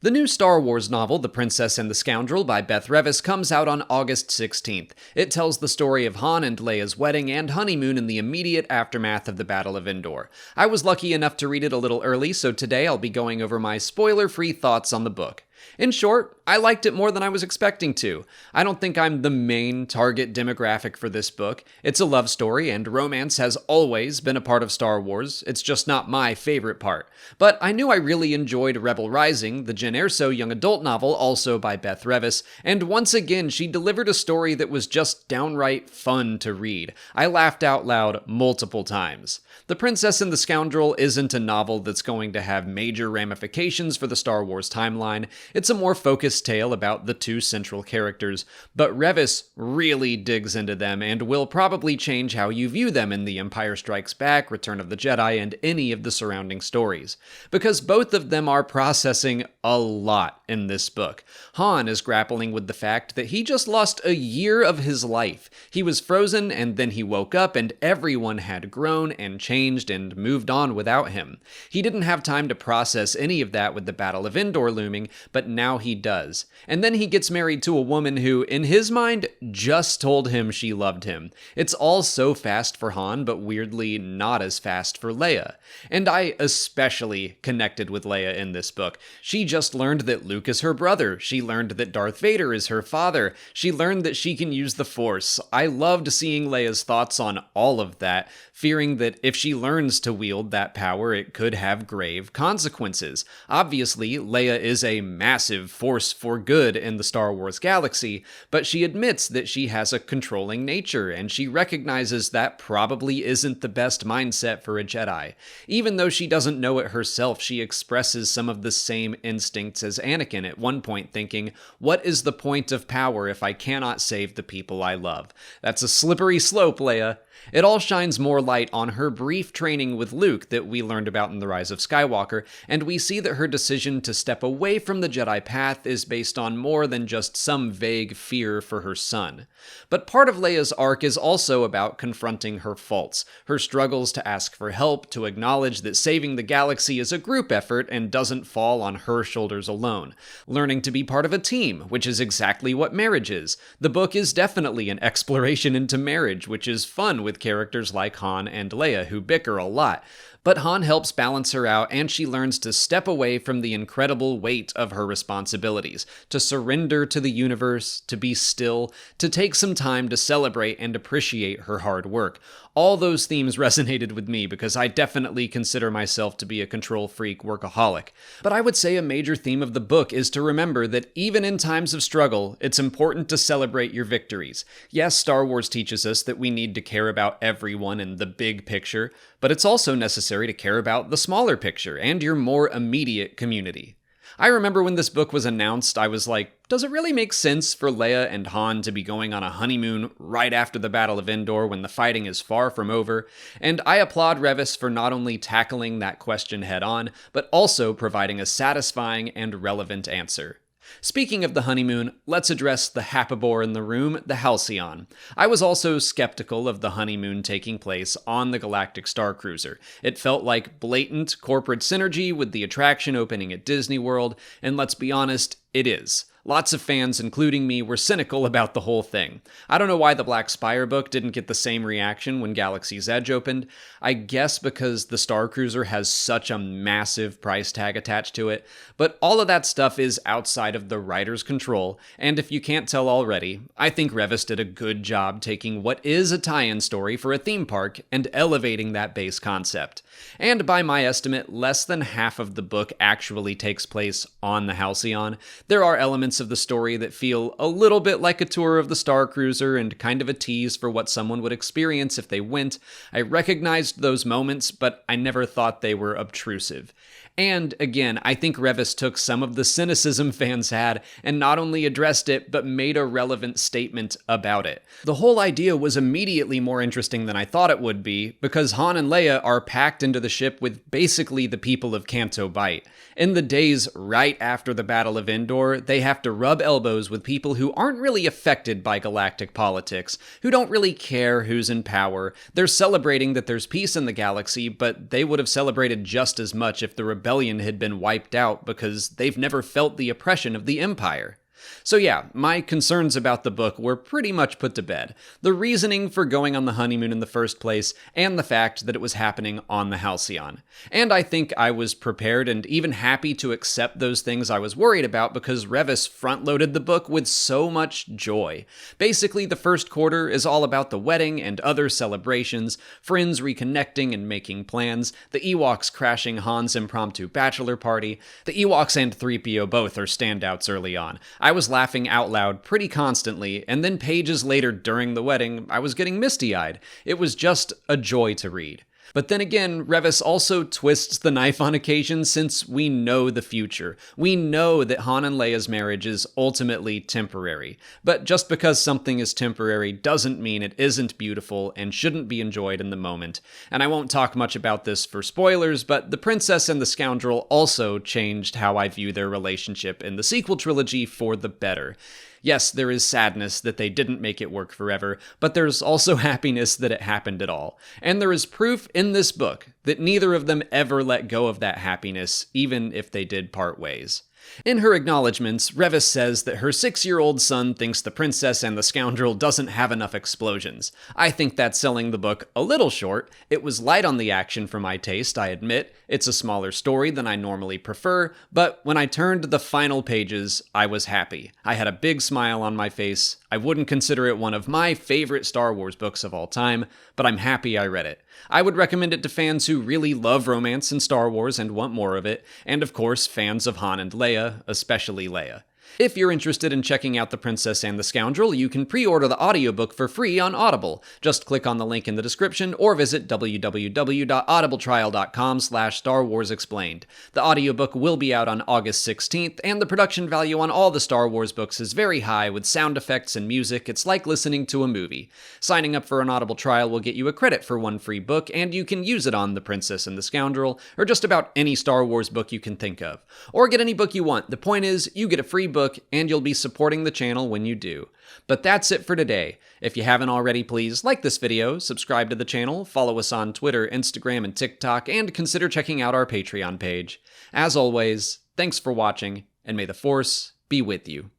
The new Star Wars novel, The Princess and the Scoundrel by Beth Revis, comes out on August 16th. It tells the story of Han and Leia's wedding and honeymoon in the immediate aftermath of the Battle of Endor. I was lucky enough to read it a little early, so today I'll be going over my spoiler-free thoughts on the book. In short, I liked it more than I was expecting to. I don't think I'm the main target demographic for this book. It's a love story, and romance has always been a part of Star Wars. It's just not my favorite part. But I knew I really enjoyed Rebel Rising, the Jyn Erso young adult novel, also by Beth Revis, and once again she delivered a story that was just downright fun to read. I laughed out loud multiple times. The Princess and the Scoundrel isn't a novel that's going to have major ramifications for the Star Wars timeline. It's a more focused tale about the two central characters, but Revis really digs into them and will probably change how you view them in The Empire Strikes Back, Return of the Jedi, and any of the surrounding stories. Because both of them are processing a lot in this book. Han is grappling with the fact that he just lost a year of his life. He was frozen and then he woke up and everyone had grown and changed and moved on without him. He didn't have time to process any of that with the Battle of Endor looming, but now he does. And then he gets married to a woman who, in his mind, just told him she loved him. It's all so fast for Han, but weirdly not as fast for Leia. And I especially connected with Leia in this book. She just learned that Luke is her brother. She learned that Darth Vader is her father. She learned that she can use the Force. I loved seeing Leia's thoughts on all of that, fearing that if she learns to wield that power, it could have grave consequences. Obviously, Leia is a massive force for good in the Star Wars galaxy, but she admits that she has a controlling nature, and she recognizes that probably isn't the best mindset for a Jedi. Even though she doesn't know it herself, she expresses some of the same instincts as Anakin at one point, thinking, "What is the point of power if I cannot save the people I love?" That's a slippery slope, Leia. It all shines more light on her brief training with Luke that we learned about in The Rise of Skywalker, and we see that her decision to step away from the Jedi path is based on more than just some vague fear for her son. But part of Leia's arc is also about confronting her faults, her struggles to ask for help, to acknowledge that saving the galaxy is a group effort and doesn't fall on her shoulders alone, learning to be part of a team, which is exactly what marriage is. The book is definitely an exploration into marriage, which is fun with characters like Han and Leia who bicker a lot. But Han helps balance her out, and she learns to step away from the incredible weight of her responsibilities, to surrender to the universe, to be still, to take some time to celebrate and appreciate her hard work. All those themes resonated with me because I definitely consider myself to be a control freak workaholic. But I would say a major theme of the book is to remember that even in times of struggle, it's important to celebrate your victories. Yes, Star Wars teaches us that we need to care about everyone in the big picture, but it's also necessary to care about the smaller picture and your more immediate community. I remember when this book was announced, I was like, does it really make sense for Leia and Han to be going on a honeymoon right after the Battle of Endor when the fighting is far from over? And I applaud Revis for not only tackling that question head on, but also providing a satisfying and relevant answer. Speaking of the honeymoon, let's address the Hapabor in the room, the Halcyon. I was also skeptical of the honeymoon taking place on the Galactic Star Cruiser. It felt like blatant corporate synergy with the attraction opening at Disney World, and let's be honest, it is. Lots of fans, including me, were cynical about the whole thing. I don't know why the Black Spire book didn't get the same reaction when Galaxy's Edge opened. I guess because the Star Cruiser has such a massive price tag attached to it, but all of that stuff is outside of the writer's control, and if you can't tell already, I think Revis did a good job taking what is a tie-in story for a theme park and elevating that base concept. And by my estimate, less than half of the book actually takes place on the Halcyon. There are elements of the story that feel a little bit like a tour of the Star Cruiser and kind of a tease for what someone would experience if they went. I recognized those moments, but I never thought they were obtrusive. And again, I think Revis took some of the cynicism fans had and not only addressed it, but made a relevant statement about it. The whole idea was immediately more interesting than I thought it would be, because Han and Leia are packed into the ship with basically the people of Canto Bight. In the days right after the Battle of Endor, they have to rub elbows with people who aren't really affected by galactic politics, who don't really care who's in power. They're celebrating that there's peace in the galaxy, but they would have celebrated just as much if the rebellion rebellion had been wiped out because they've never felt the oppression of the Empire. So yeah, my concerns about the book were pretty much put to bed. The reasoning for going on the honeymoon in the first place, and the fact that it was happening on the Halcyon. And I think I was prepared and even happy to accept those things I was worried about because Revis front-loaded the book with so much joy. Basically, the first quarter is all about the wedding and other celebrations, friends reconnecting and making plans, the Ewoks crashing Han's impromptu bachelor party. The Ewoks and 3PO both are standouts early on. I was laughing out loud pretty constantly, and then pages later during the wedding, I was getting misty-eyed. It was just a joy to read. But then again, Revis also twists the knife on occasion since we know the future. We know that Han and Leia's marriage is ultimately temporary. But just because something is temporary doesn't mean it isn't beautiful and shouldn't be enjoyed in the moment. And I won't talk much about this for spoilers, but the princess and the scoundrel also changed how I view their relationship in the sequel trilogy for the better. Yes, there is sadness that they didn't make it work forever, but there's also happiness that it happened at all. And there is proof in this book that neither of them ever let go of that happiness, even if they did part ways. In her acknowledgments, Revis says that her 6-year-old son thinks the princess and the scoundrel doesn't have enough explosions. I think that's selling the book a little short. It was light on the action for my taste, I admit. It's a smaller story than I normally prefer, but when I turned to the final pages, I was happy. I had a big smile on my face. I wouldn't consider it one of my favorite Star Wars books of all time, but I'm happy I read it. I would recommend it to fans who really love romance in Star Wars and want more of it, and of course fans of Han and Leia, especially Leia. If you're interested in checking out The Princess and the Scoundrel, you can pre-order the audiobook for free on Audible. Just click on the link in the description or visit www.audibletrial.com/Star Wars Explained. The audiobook will be out on August 16th, and the production value on all the Star Wars books is very high with sound effects and music. It's like listening to a movie. Signing up for an Audible trial will get you a credit for one free book, and you can use it on The Princess and the Scoundrel, or just about any Star Wars book you can think of. Or get any book you want. The point is, you get a free book, and you'll be supporting the channel when you do. But that's it for today. If you haven't already, please like this video, subscribe to the channel, follow us on Twitter, Instagram, and TikTok, and consider checking out our Patreon page. As always, thanks for watching, and may the Force be with you.